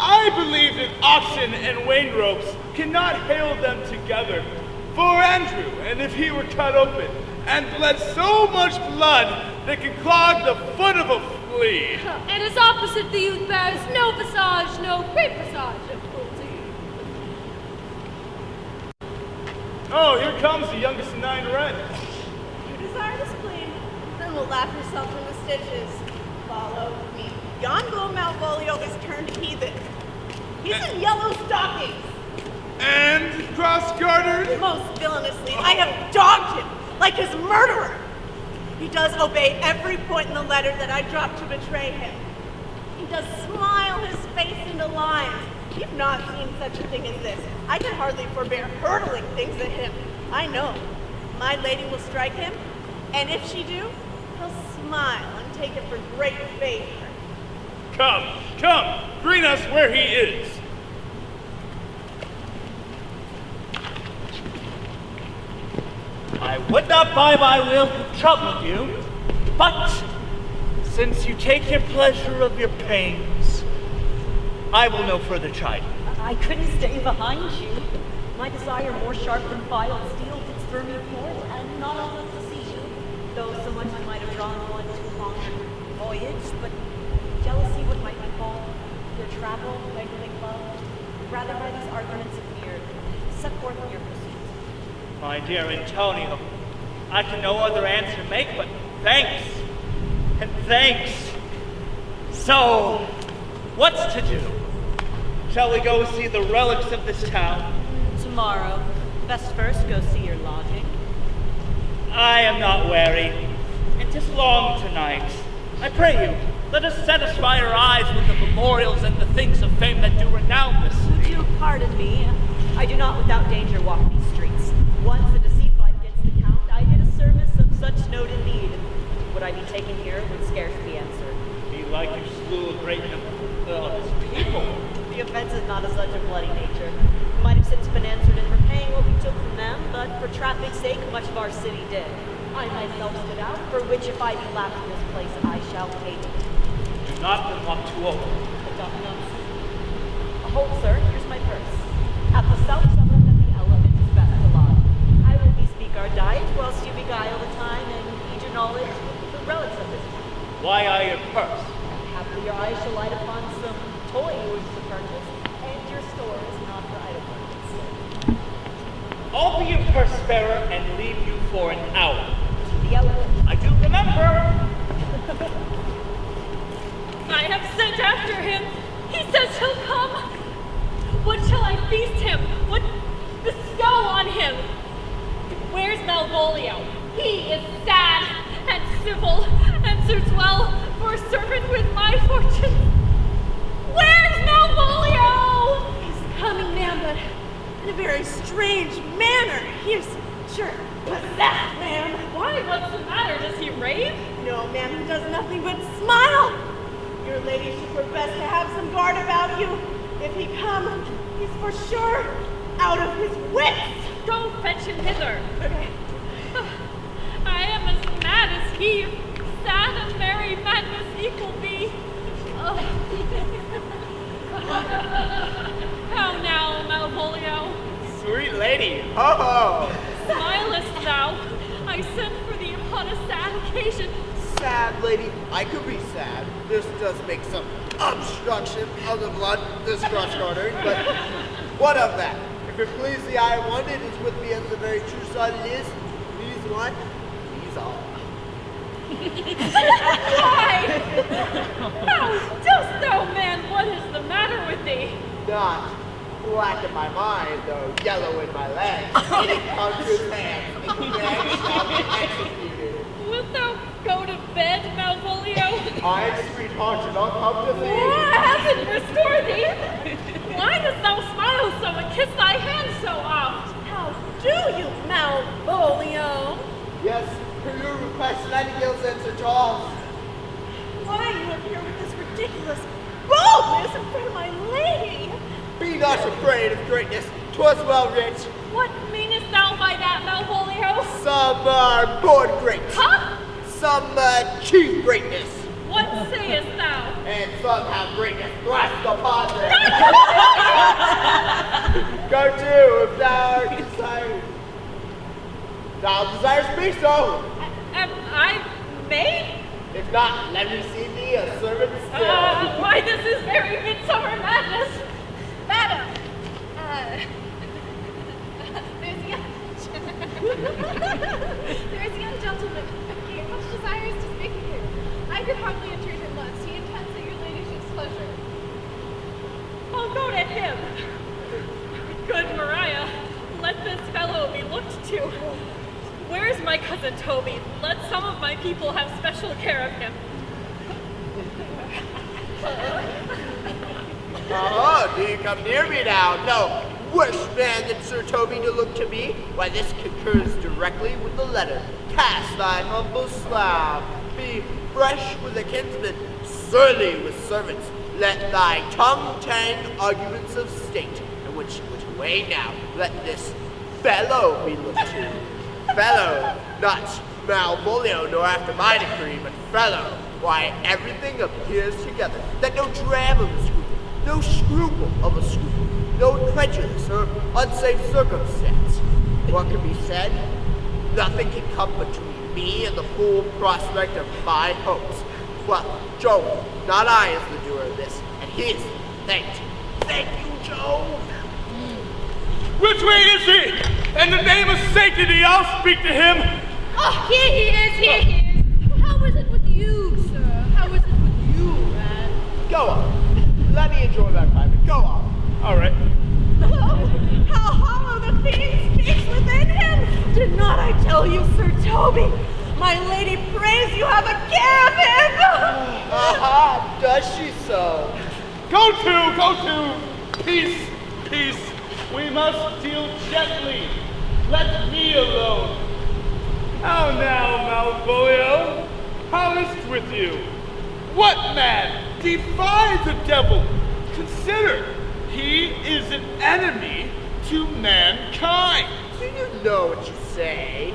I believe that oxen and wain ropes cannot hale them together. For Andrew, and if he were cut open, and bled so much blood that could clog the foot of a flea. And as opposite the youth bears no visage, no great presage of cruelty. Oh, here comes the youngest of 9 red. Your desire to spleen, then we'll laugh yourself from the stitches. Follow me. Yon glow Malvolio is turned heathen. He's in yellow stockings. And cross-gartered? Most villainously, I have dogged him like his murderer. He does obey every point in the letter that I dropped to betray him. He does smile his face into lines. You've not seen such a thing as this. I can hardly forbear hurtling things at him. I know. My lady will strike him, and if she do, he'll smile and take it for great favor. Come, greet us where he is. I would not by my will trouble you, but since you take your pleasure of your pains, I will no further chide you. I couldn't stay behind you. My desire more sharp than filed steel did spur me forth, and not all to see you, though so much I might have drawn one too long voyage, but jealousy what might be called, your travel, regularly loved, rather by these arguments appeared, set forth in your pursuit. My dear Antonio, I can no other answer make but thanks, and thanks. So, what's to do? Shall we go see the relics of this town? Tomorrow. Best first go see your lodging. I am not weary. It is long tonight. I pray you, let us satisfy our eyes with the memorials and the things of fame that do renown this city. Would you pardon me? I do not without danger walk these streets. Once a deceit fight against the Count, I did a service of such note indeed. Would I be taken here would scarce be answered. Be like you slew a great number of his people. The offense is not of such a bloody nature. It might have since been answered in repaying what we took from them, but for traffic's sake much of our city did. I myself stood out, for which if I be lapped in this place, I shall pay you. Do not then walk too old. Hold, sir, here's my purse. At the south suburb of the Element is best to lodge. I will bespeak our diet, whilst you beguile the time and feed your knowledge with the relics of this town. Why are your purse? Haply your eyes shall light upon some toy you wish to purchase, and your store is not for idle purpose. I'll be your purse bearer and leave you for an hour. To the Element. I do remember. I have sent after him. He says he'll come. What shall I feast him? What bestow on him? Where's Malvolio? He is sad and civil and suits well for a servant with my fortune. Where's Malvolio? He's coming, ma'am, but in a very strange manner. He is sure possessed, ma'am. Why? What's the matter? Does he rave? No, ma'am, he does nothing but smile. Your ladyship were best to have some guard about you. If he come, he's for sure out of his wits! Go fetch him hither. I am as mad as he. Sad and merry madness equal be. How now, Malvolio? Sweet lady, ho-ho! Smilest thou? I sent for thee upon a sad occasion. Sad lady, I could be sad. This does make some obstruction of the blood, this cross-garter, but what of that? If it please the eye of one, it is with me as the very true son it is. Please one, please all. Why? How dost thou, man? What is the matter with thee? Not black in my mind, though yellow in my legs. Eating conqueror's hands, and then shall be executed. Wilt thou go to bed, Malvolio? I, sweetheart, shall not come to thee. Heaven restore thee! Why dost thou smile so and kiss thy hand so oft? How do you, Malvolio? Yes, per your request, Nightingales and Sir Charles. Why you appear with this ridiculous boldness in front of my lady? Be not afraid of greatness. 'Twas well writ. What meanest thou by that, Malvolio? Some are born great. Huh? Some achieve greatness. What sayest thou? And some have greatness thrust upon them. Go to, if thou desires. Thou desires me so. Am I maid? If not, let me see thee a servant still. Why, this is very midsummer madness. Madam, there's a young gentleman here, much desires to speak with you. I could hardly entreat him once. He intends at your ladyship's pleasure. I'll go to him. Good Mariah, let this fellow be looked to. Where's my cousin Toby? Let some of my people have special care of him. Oh, do you come near me now? No worse man than Sir Toby to look to me. Why, this concurs directly with the letter. Cast thy humble slough. Be fresh with a kinsman, surly with servants. Let thy tongue tang arguments of state, and which way now, let this fellow be looked to. Fellow, not Malvolio, nor after my decree, but fellow. Why, everything appears together, that no dram of a scruple, no scruple of a scruple, no prejudice or unsafe circumstance. What can be said? Nothing can come between me and the full prospect of my hopes. Well, Jove, not I is the doer of this, and he is thanked. Thank you, Jove. Which way is he? In the name of sanctity, I'll speak to him. Oh, here he is, here he is. How is it with you, sir? How is it with you, man? Go on. Let me enjoy my private. Go on. All right. Oh, how hollow the fiend speaks within him! Did not I tell you, Sir Toby? My lady prays you have a care of him! Aha, does she so? Go to. Peace, peace. We must deal gently. Let me alone. How now, Malvolio? How is't with you? What man defies the devil? Consider, he is an enemy to mankind. Do you know what you say?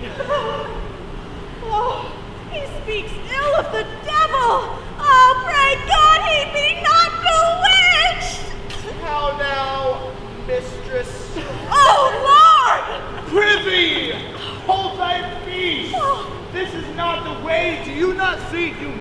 Oh, he speaks ill of the devil! Oh, pray God he be not bewitched! How now, mistress? Oh, Lord! Prithee, hold thy peace. This is not the way. Do you not see, you